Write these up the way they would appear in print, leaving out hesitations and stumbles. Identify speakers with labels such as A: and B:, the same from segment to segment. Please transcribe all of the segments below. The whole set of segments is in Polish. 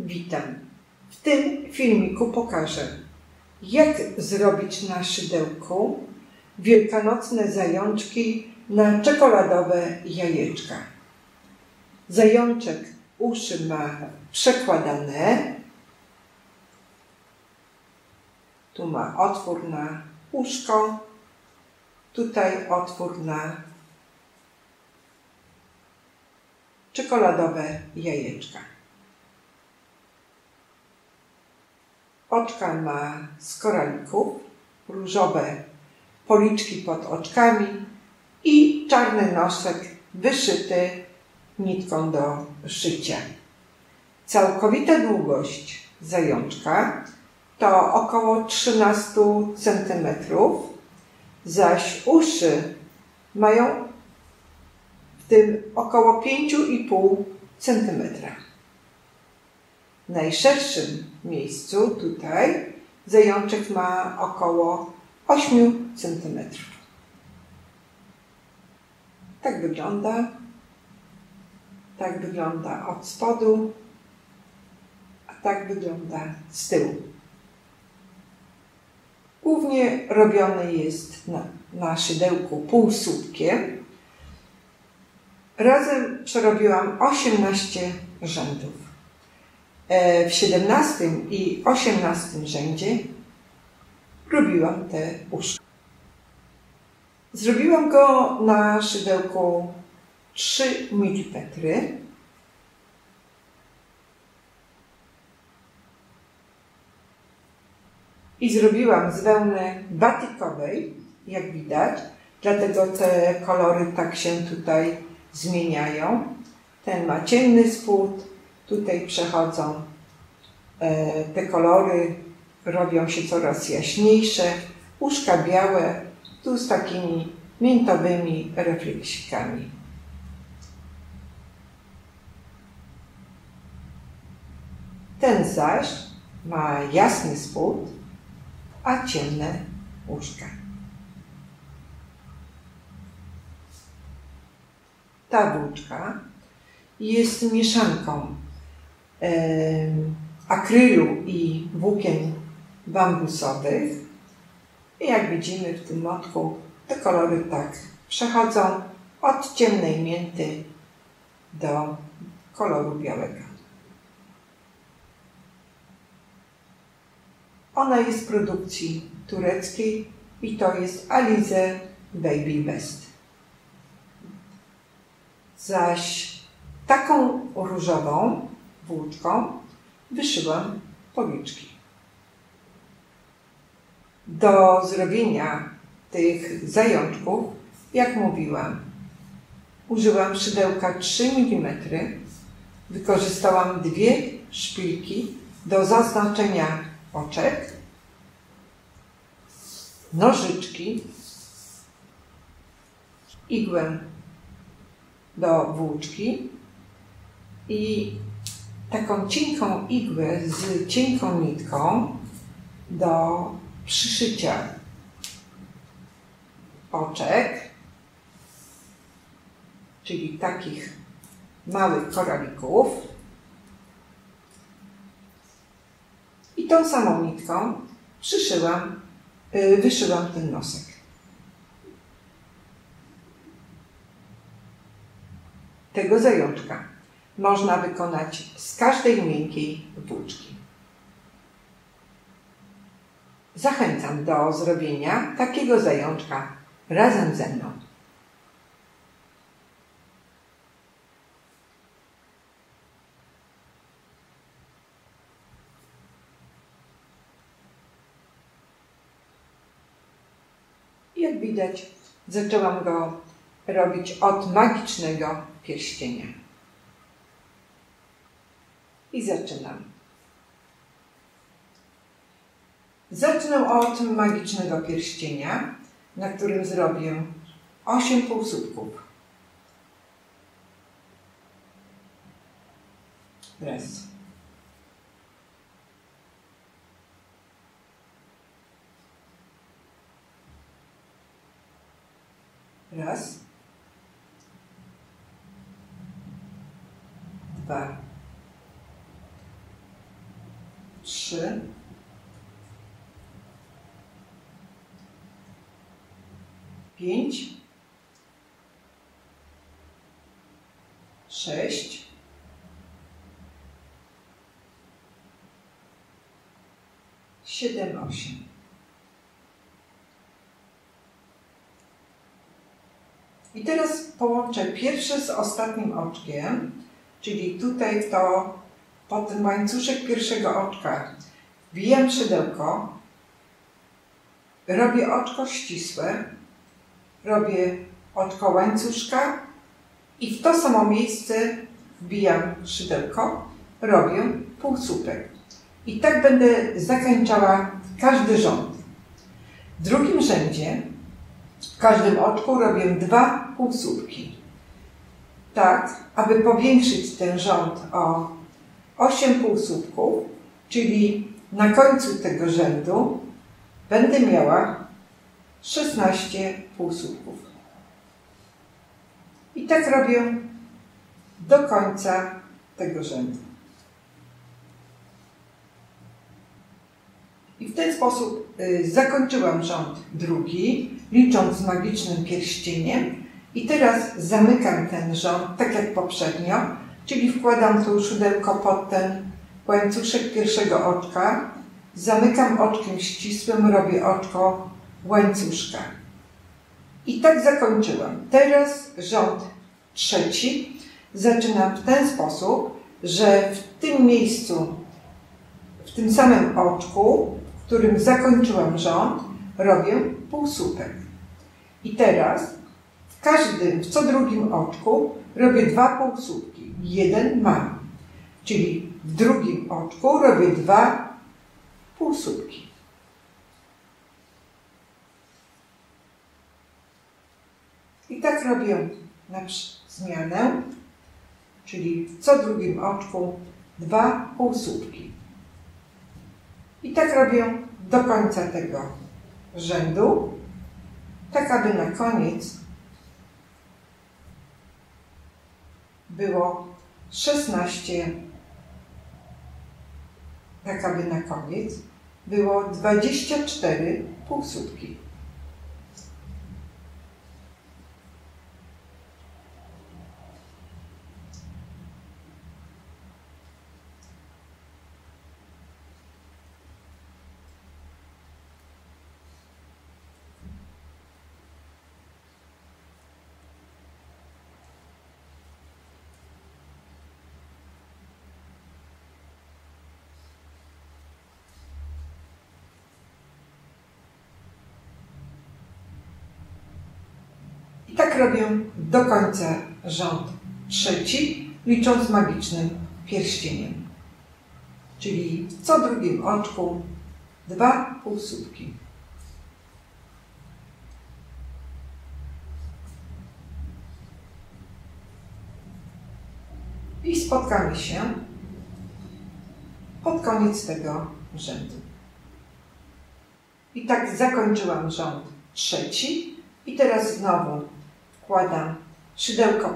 A: Witam. W tym filmiku pokażę, jak zrobić na szydełku wielkanocne zajączki na czekoladowe jajeczka. Zajączek uszy ma przekładane. Tu ma otwór na uszko, tutaj otwór na czekoladowe jajeczka. Oczka ma z koralików, różowe policzki pod oczkami i czarny nosek wyszyty nitką do szycia. Całkowita długość zajączka to około 13 cm, zaś uszy mają w tym około 5,5 cm. W najszerszym miejscu, tutaj, zajączek ma około 8 cm. Tak wygląda. Tak wygląda od spodu, a tak wygląda z tyłu. Głównie robiony jest na szydełku półsłupkiem. Razem przerobiłam 18 rzędów. W 17 i 18 rzędzie robiłam te uszka. Zrobiłam go na szydełku 3 mm. I zrobiłam z wełny batikowej, jak widać, dlatego te kolory tak się tutaj zmieniają. Ten ma ciemny spód, tutaj przechodzą te kolory, robią się coraz jaśniejsze, uszka białe, tu z takimi miętowymi refleksikami. Ten zaś ma jasny spód, a ciemne uszka. Ta włóczka jest mieszanką akrylu i włókien bambusowych. I jak widzimy w tym motku, te kolory tak przechodzą od ciemnej mięty do koloru białego. Ona jest z produkcji tureckiej i to jest Alize Baby Best. Zaś taką różową włóczką wyszyłam policzki. Do zrobienia tych zajączków, jak mówiłam, użyłam szydełka 3 mm. Wykorzystałam 2 szpilki do zaznaczenia oczek, nożyczki, igłę do włóczki i taką cienką igłę z cienką nitką do przyszycia oczek, czyli takich małych koralików. I tą samą nitką wyszyłam ten nosek. Tego zajączka można wykonać z każdej miękkiej włóczki. Zachęcam do zrobienia takiego zajączka razem ze mną. Jak widać, zaczęłam go robić od magicznego pierścienia. I zaczynam. Zacznę od magicznego pierścienia, na którym zrobię 8 półsłupków. Raz. Raz. 2, 3, 5, 6, 7, 8. I teraz połączę pierwsze z ostatnim oczkiem, czyli tutaj pod ten łańcuszek pierwszego oczka wbijam szydełko, robię oczko ścisłe, robię oczko łańcuszka i w to samo miejsce wbijam szydełko, robię półsłupek. I tak będę zakończała każdy rząd. W drugim rzędzie w każdym oczku robię 2 półsłupki. Tak, aby powiększyć ten rząd o 8 półsłupków, czyli na końcu tego rzędu będę miała 16 półsłupków. I tak robię do końca tego rzędu. I w ten sposób zakończyłam rząd drugi, licząc z magicznym pierścieniem. I teraz zamykam ten rząd, tak jak poprzednio, czyli wkładam tu szydełko pod ten łańcuszek pierwszego oczka, zamykam oczkiem ścisłym, robię oczko łańcuszka. I tak zakończyłam. Teraz rząd trzeci zaczynam w ten sposób, że w tym miejscu, w tym samym oczku, w którym zakończyłam rząd, robię półsłupek. I teraz w co drugim oczku robię 2 półsłupki. Jeden mam. Czyli w drugim oczku robię 2 półsłupki. I tak robię na zmianę, czyli w co drugim oczku 2 półsłupki. I tak robię do końca tego rzędu, tak aby na koniec było 16, tak aby na koniec było 24 półsłupki. I tak robię do końca rząd trzeci, licząc magicznym pierścieniem. Czyli w co drugim oczku 2 półsłupki. I spotkamy się pod koniec tego rzędu. I tak zakończyłam rząd trzeci. I teraz znowu wkładam szydełko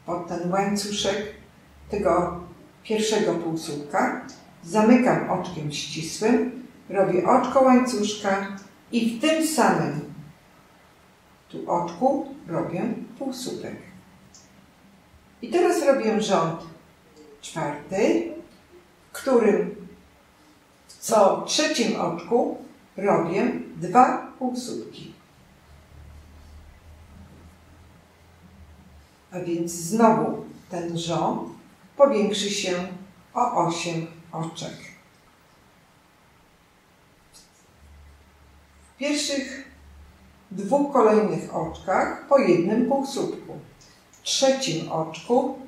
A: pod ten łańcuszek tego pierwszego półsłupka, zamykam oczkiem ścisłym, robię oczko łańcuszka i w tym samym tu oczku robię półsłupek. I teraz robię rząd czwarty, w którym w co trzecim oczku robię 2 półsłupki. A więc znowu ten rząd powiększy się o 8 oczek. W pierwszych 2 kolejnych oczkach po 1 półsłupku. W trzecim oczku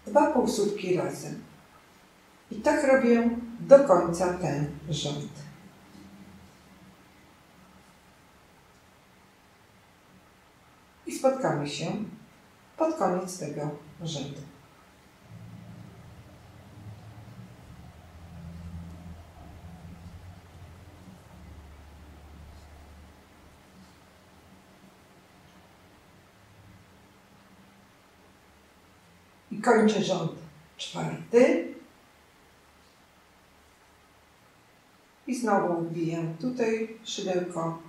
A: 2 półsłupki razem. I tak robię do końca ten rząd. I spotkamy się pod koniec tego rzędu. I kończę rząd czwarty. znowu wbijam tutaj szydełko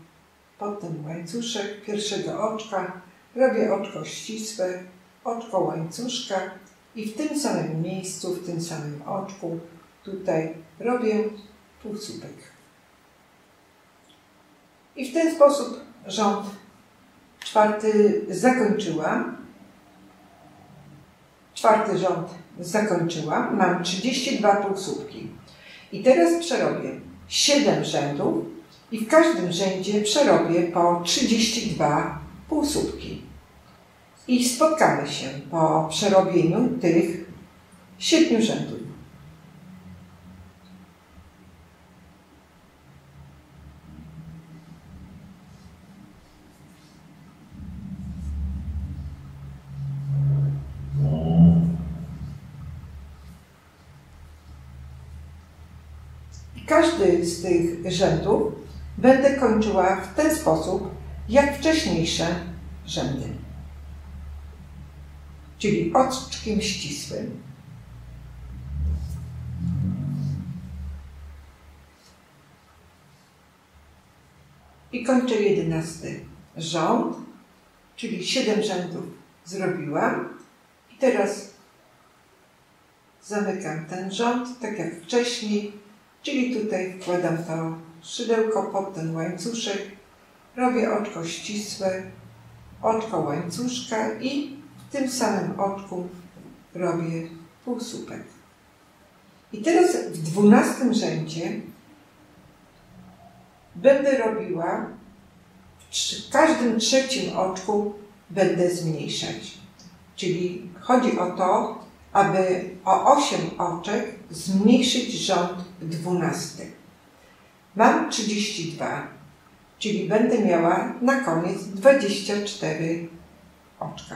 A: pod ten łańcuszek pierwszego oczka, robię oczko ścisłe, oczko łańcuszka i w tym samym miejscu, w tym samym oczku tutaj robię półsłupek. I w ten sposób rząd czwarty zakończyłam. Czwarty rząd zakończyłam. Mam 32 półsłupki. I teraz przerobię 7 rzędów i w każdym rzędzie przerobię po 32 półsłupki. I spotkamy się po przerobieniu tych 7 rzędów. Każdy z tych rzędów będę kończyła w ten sposób, jak wcześniejsze rzędy. Czyli oczkiem ścisłym. I kończę 11 rząd, czyli 7 rzędów zrobiłam. I teraz zamykam ten rząd, tak jak wcześniej, czyli tutaj wkładam to szydełko pod ten łańcuszek, robię oczko ścisłe, oczko łańcuszka i w tym samym oczku robię półsłupek. I teraz w 12 rzędzie będę robiła, w każdym trzecim oczku będę zmniejszać. Czyli chodzi o to, aby o 8 oczek zmniejszyć rząd 12. Mam 32, czyli będę miała na koniec 24 oczka.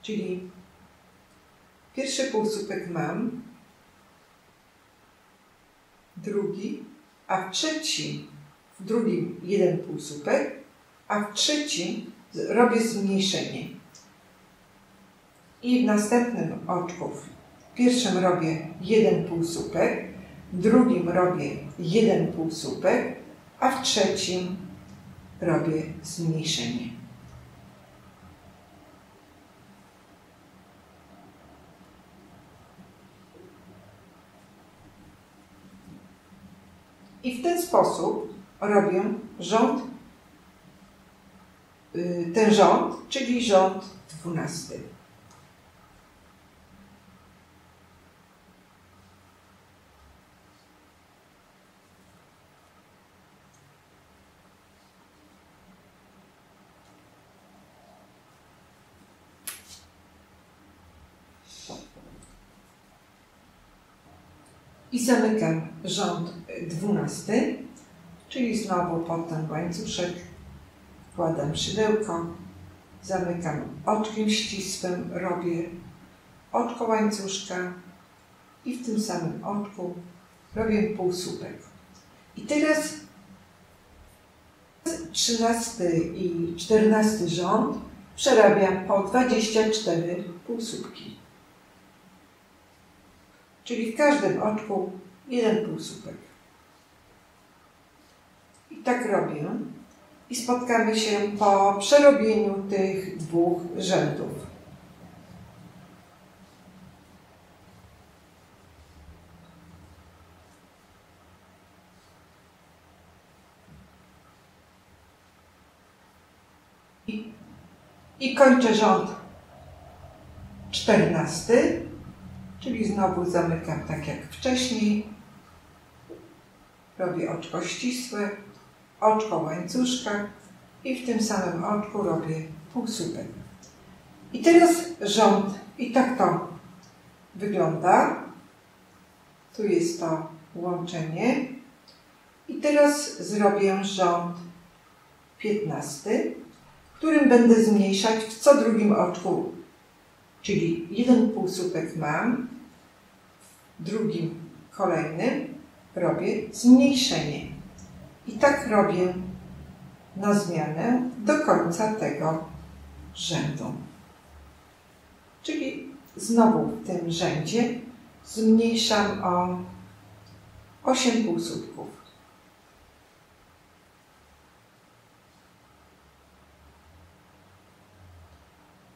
A: Czyli pierwszy półsłupek mam, drugi, a w drugim jeden półsłupek, a w trzecim robię zmniejszenie. I w następnym oczku, w pierwszym robię jeden półsłupek, w drugim robię jeden półsłupek, a w trzecim robię zmniejszenie. I w ten sposób robię rząd, ten rząd, czyli rząd 12. I zamykam rząd 12, czyli znowu pod ten łańcuszek wkładam szydełko, zamykam oczkiem ścisłym, robię oczko łańcuszka i w tym samym oczku robię półsłupek. I teraz 13 i 14 rząd przerabiam po 24 półsłupki. Czyli w każdym oczku jeden półsłupek. I tak robię. I spotkamy się po przerobieniu tych 2 rzędów. I kończę rząd 14, czyli znowu zamykam tak jak wcześniej. Robię oczko ścisłe, oczko łańcuszka i w tym samym oczku robię półsłupek. I teraz rząd, i tak to wygląda. Tu jest to łączenie. I teraz zrobię rząd 15, w którym będę zmniejszać w co drugim oczku. Czyli jeden półsłupek mam, w drugim kolejnym robię zmniejszenie. I tak robię na zmianę do końca tego rzędu. Czyli znowu w tym rzędzie zmniejszam o 8 półsłupków.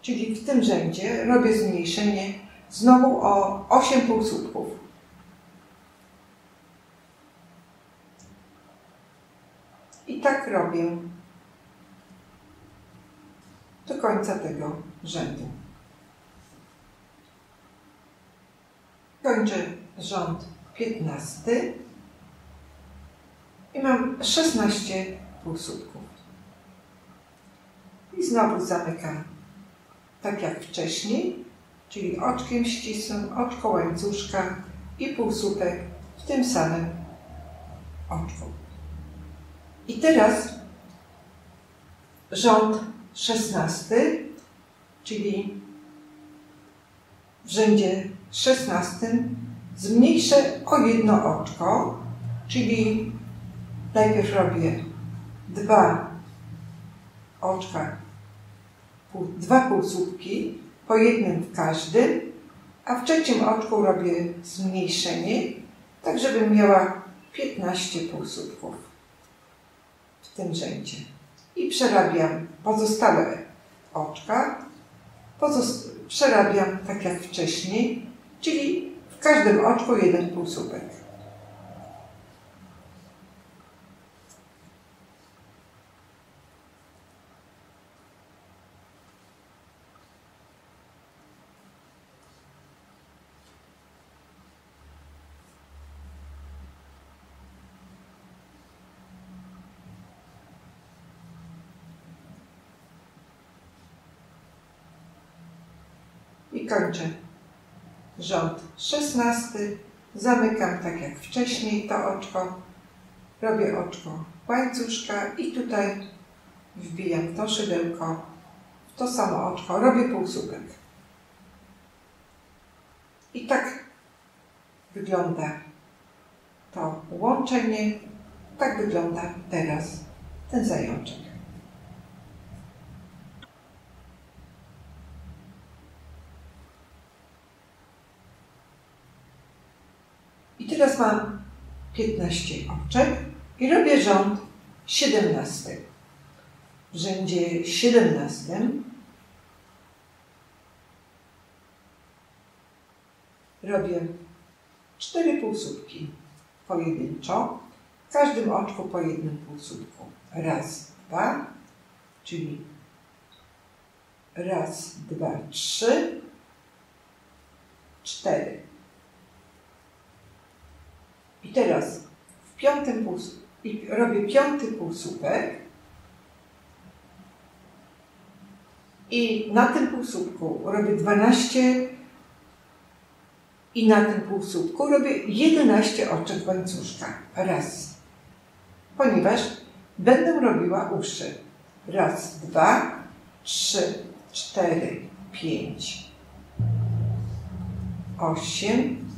A: Czyli w tym rzędzie robię zmniejszenie znowu o 8 półsłupków. I tak robię do końca tego rzędu. Kończę rząd 15 i mam 16 półsłupków. I znowu zamykam tak jak wcześniej, czyli oczkiem ścisłym, oczko łańcuszka i półsłupek w tym samym oczku. I teraz rząd 16, czyli w rzędzie 16 zmniejszę o jedno oczko, czyli najpierw robię 2 oczka, 2 półsłupki, po jednym w każdym, a w trzecim oczku robię zmniejszenie, tak żebym miała 15 półsłupków w tym rzędzie. I przerabiam pozostałe oczka, przerabiam tak jak wcześniej, czyli w każdym oczku 1 półsłupek. I kończę rząd 16, zamykam tak jak wcześniej to oczko, robię oczko łańcuszka i tutaj wbijam to szydełko w to samo oczko, robię półsłupek. I tak wygląda to łączenie, tak wygląda teraz ten zajączek. I teraz mam 15 oczek i robię rząd 17. W rzędzie 17 robię 4 półsłupki pojedynczo, w każdym oczku po jednym półsłupku. Raz, 2, czyli raz, 2, 3, 4. I teraz w piątym robię 5. półsłupek i na tym półsłupku robię 12 i na tym półsłupku robię 11 oczek łańcuszka. Raz. Ponieważ będę robiła uszy. Raz, 2, 3, 4, 5, 8,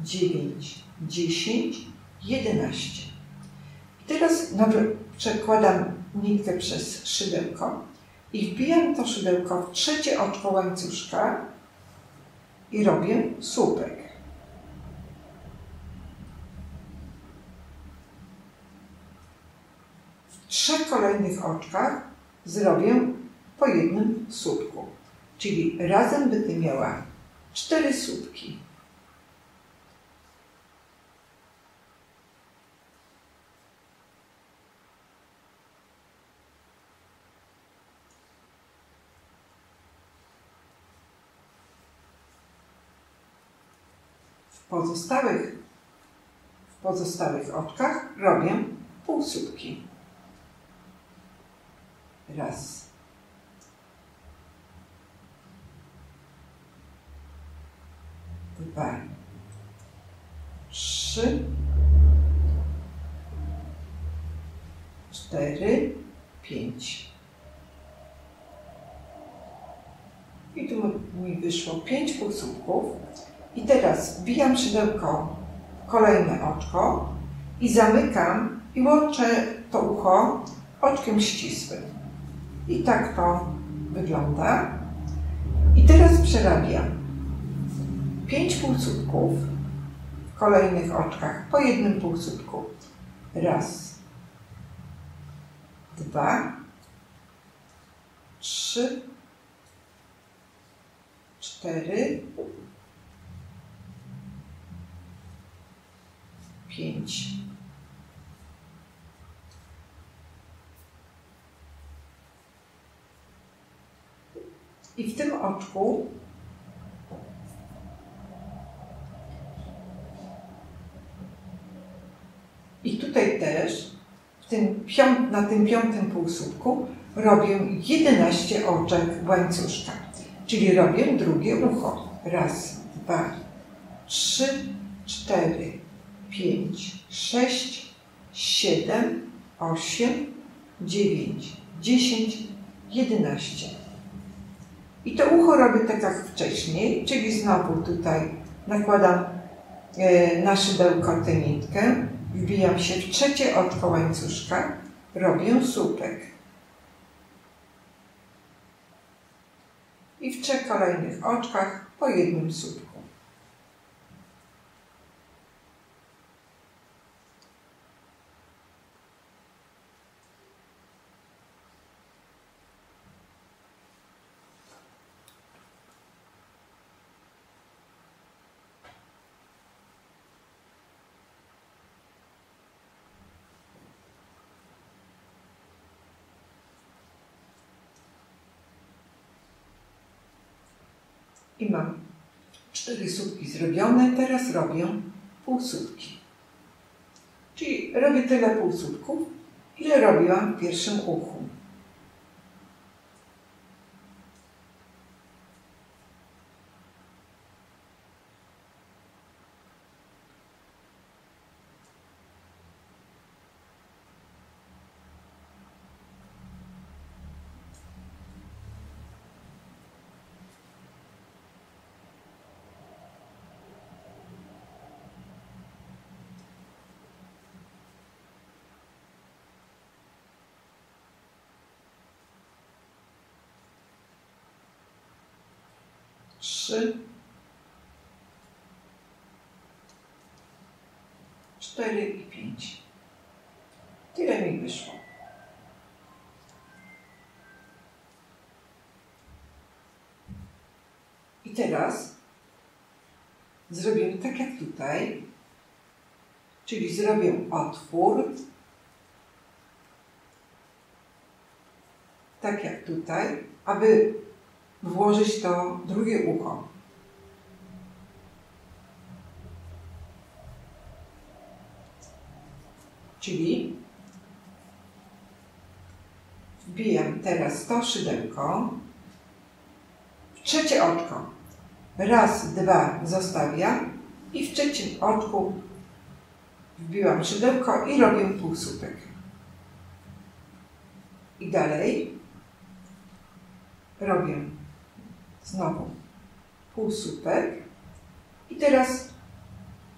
A: 9, 10, 11. I teraz przekładam nitkę przez szydełko i wbijam to szydełko w trzecie oczko łańcuszka i robię słupek. W 3 kolejnych oczkach zrobię po jednym słupku, czyli razem będę miała 4 słupki. W pozostałych oczkach robię półsłupki. Raz. Dwa. 3. 4. 5. I tu mi wyszło 5 półsłupków. I teraz wbijam szydełko w kolejne oczko i zamykam i łączę to ucho oczkiem ścisłym. I tak to wygląda. I teraz przerabiam 5 półsłupków w kolejnych oczkach po jednym półsłupku. Raz, 2, 3, 4, 5. I w tym oczku i tutaj też na tym 5. półsłupku robię 11 oczek łańcuszka, czyli robię drugie ucho. Raz, 2, 3, 4, 5, 6, 7, 8, 9, 10, 11. I to ucho robię tak jak wcześniej, czyli znowu tutaj nakładam na szydełko tę nitkę, wbijam się w trzecie oczko łańcuszka, robię słupek. I w 3 kolejnych oczkach po jednym słupku. I mam 4 słupki zrobione, teraz robię półsłupki. Czyli robię tyle półsłupków, ile robiłam w pierwszym uchu. Trzy, 4 i 5. Tyle mi wyszło. I teraz zrobimy tak jak tutaj, czyli zrobię otwór, tak jak tutaj, aby włożyć to drugie ucho. Czyli wbijam teraz to szydełko w trzecie oczko. Raz, 2 zostawiam i w trzecim oczku wbiłam szydełko i robię półsłupek. I dalej robię znowu półsłupek i teraz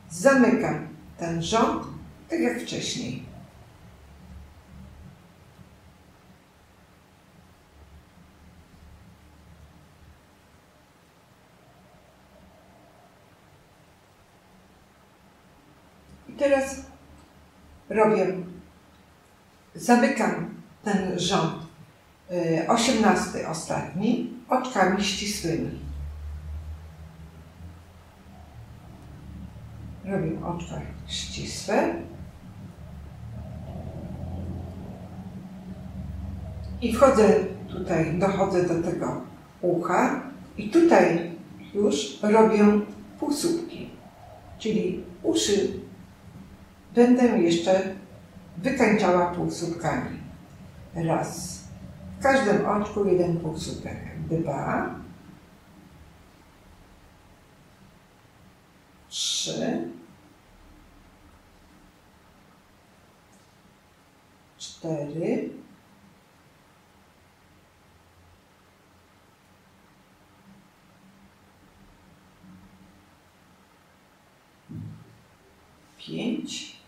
A: zamykam ten rząd tak jak wcześniej. I teraz zamykam ten rząd 18 ostatni oczkami ścisłymi. Robię oczka ścisłe i dochodzę do tego ucha i tutaj już robię półsłupki, czyli uszy będę jeszcze wykańczała półsłupkami. Raz. W każdym oczku 1 półsłupek. 2, 3, 4, 5,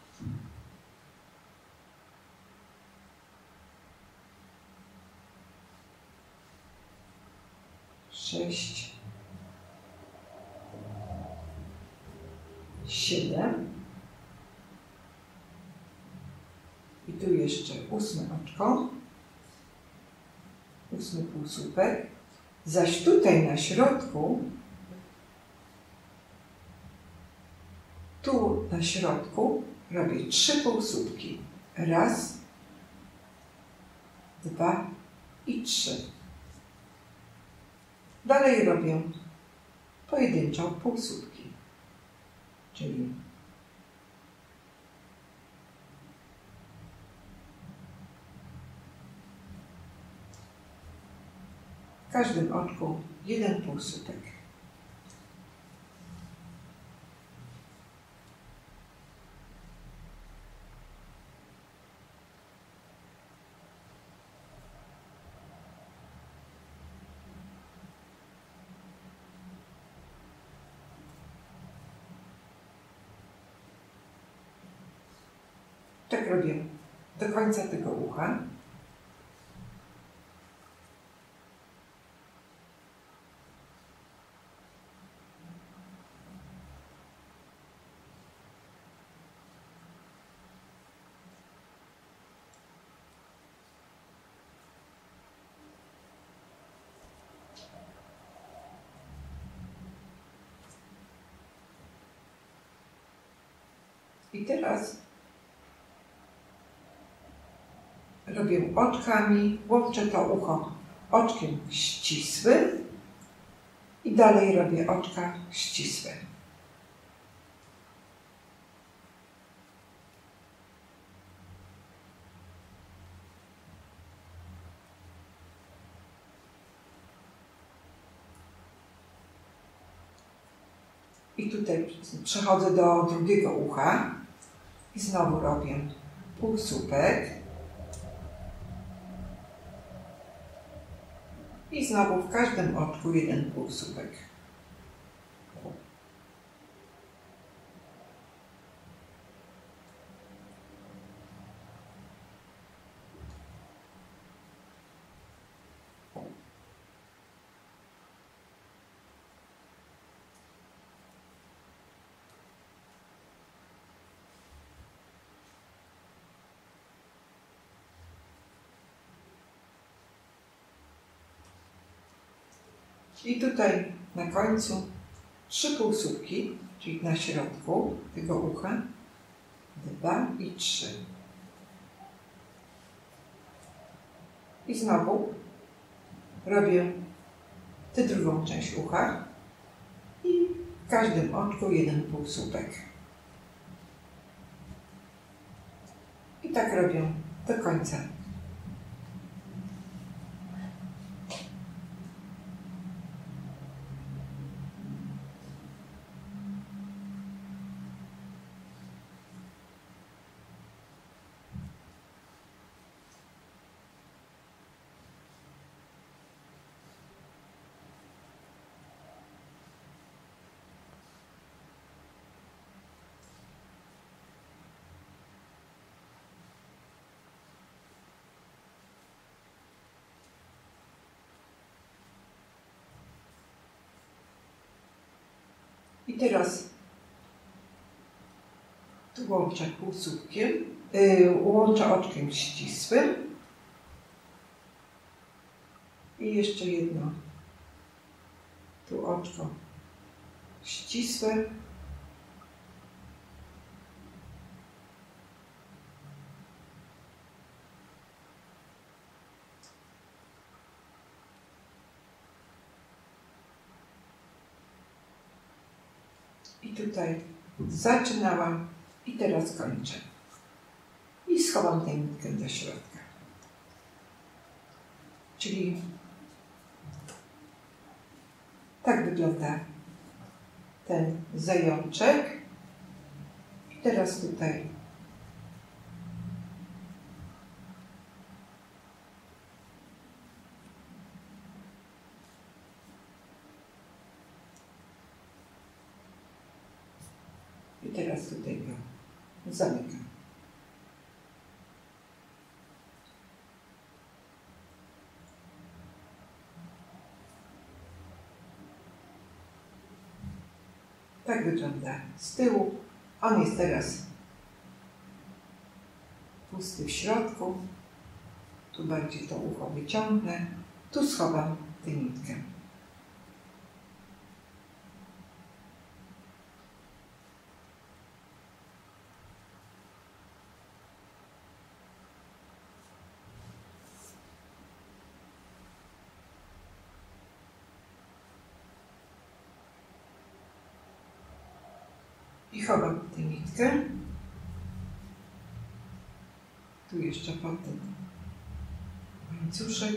A: 6, 7. I tu jeszcze 8 oczko, 8 półsłupek. Zaś tutaj na środku, tu na środku robię 3 półsłupki. 1, 2 i 3. Dalej robię pojedynczo półsłupki, czyli w każdym oczku 1 półsłupek. Tak robię do końca tego ucha. I teraz robię oczkami, łączę to ucho oczkiem ścisłym i dalej robię oczka ścisłe. I tutaj przechodzę do drugiego ucha i znowu robię półsłupek. I znowu w każdym oczku 1 półsłupek. I tutaj na końcu 3 półsłupki, czyli na środku tego ucha, 2 i 3. I znowu robię tę drugą część ucha i w każdym oczku 1 półsłupek. I tak robię do końca. I teraz tu łączę półsłupkiem, łączę oczkiem ścisłym i jeszcze jedno tu oczko ścisłe. I tutaj zaczynałam i teraz kończę. I schowam tę nitkę do środka. Czyli tak wygląda ten zajączek. I teraz tutaj go zamykam. Tak wygląda z tyłu. On jest teraz pusty w środku. Tu bardziej to ucho wyciągnę. Tu schowam tę nitkę. I chowam tę nitkę. Tu jeszcze pod ten łańcuszek.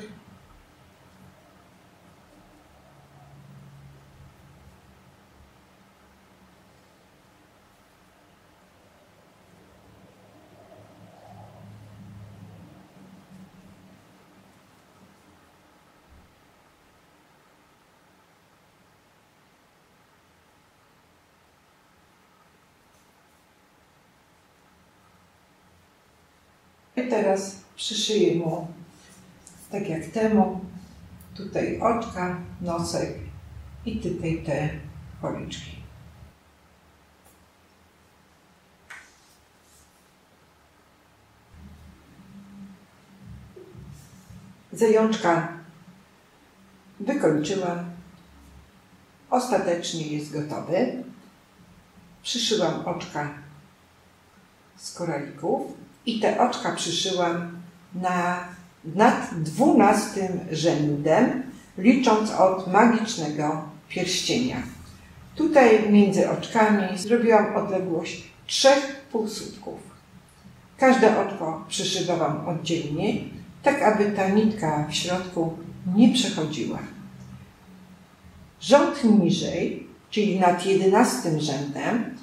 A: I teraz przyszyję mu, tak jak temu, tutaj oczka, nosek i tutaj te policzki. Zajączka wykończyłam. Ostatecznie jest gotowy. Przyszyłam oczka z koralików i te oczka przyszyłam nad 12 rzędem, licząc od magicznego pierścienia. Tutaj między oczkami zrobiłam odległość 3 półsłupków. Każde oczko przyszywałam oddzielnie, tak aby ta nitka w środku nie przechodziła. Rząd niżej, czyli nad 11 rzędem,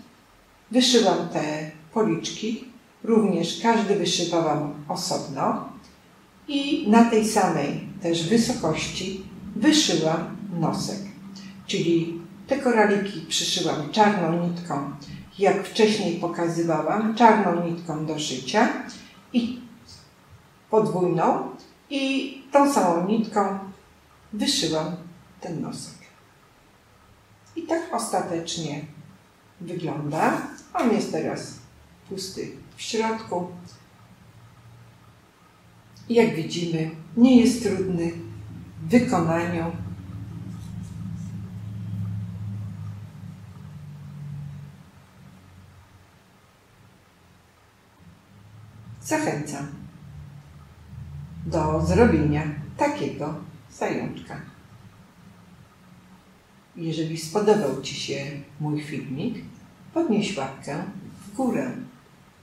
A: wyszyłam te policzki. Również każdy wyszywałam osobno i na tej samej też wysokości wyszyłam nosek. Czyli te koraliki przyszyłam czarną nitką, jak wcześniej pokazywałam, czarną nitką do szycia i podwójną i tą samą nitką wyszyłam ten nosek. I tak ostatecznie wygląda. On jest teraz pusty w środku. Jak widzimy, nie jest trudny w wykonaniu. Zachęcam do zrobienia takiego zajączka. Jeżeli spodobał Ci się mój filmik, podnieś łapkę w górę.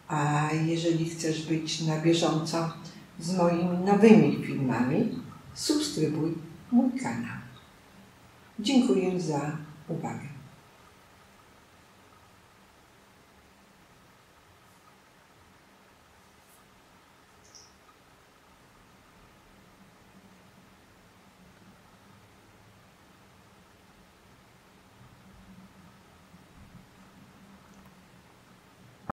A: A jeżeli chcesz być na bieżąco z moimi nowymi filmami, subskrybuj mój kanał. Dziękuję za uwagę.